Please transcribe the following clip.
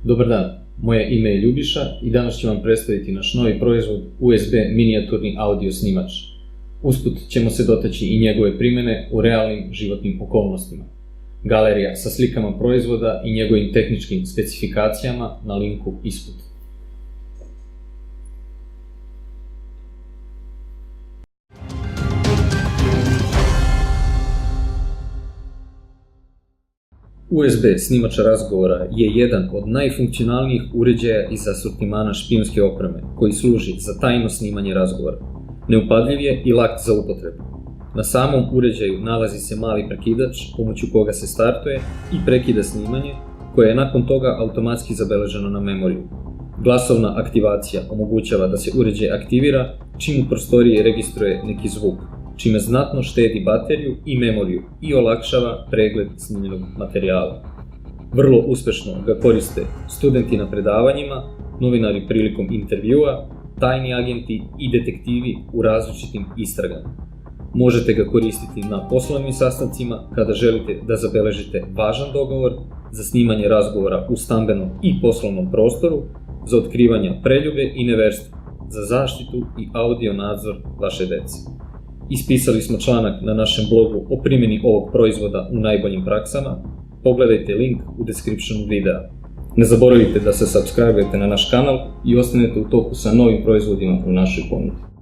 Dobar dan, moje ime je Ljubiša i danas ću vam predstaviti naš novi proizvod USB minijaturni audio snimač. Usput ćemo se dotaći i njegove primjene u realnim životnim okolnostima. Galerija sa slikama proizvoda i njegovim tehničkim specifikacijama na linku ispod. USB snimač razgovora je jedan od najfunkcionalnijih uređaja iz asortimana špijunske opreme koji služi za tajno snimanje razgovora. Neupadljiv je i lak za upotrebu. Na samom uređaju nalazi se mali prekidač pomoću koga se startuje i prekida snimanje, koje je nakon toga automatski zabeleženo na memoriju. Glasovna aktivacija omogućava da se uređaj aktivira čim u prostoriji registruje neki zvuk, čime znatno štedi bateriju i memoriju i olakšava pregled snimljenog materijala. Vrlo uspešno ga koriste studenti na predavanjima, novinari prilikom intervjua, tajni agenti i detektivi u različitim istragama. Možete ga koristiti na poslovnim sastancima kada želite da zabeležite važan dogovor, za snimanje razgovora u stambenom i poslovnom prostoru, za otkrivanje preljube i neverstva, za zaštitu i audio nadzor vaše dece. Ispisali smo članak na našem blogu o primjeni ovog proizvoda u najboljim praksama. Pogledajte link u descriptionu videa. Ne zaboravite da se subscribe-ujete na naš kanal i ostanete u toku sa novim proizvodima u našoj ponudi.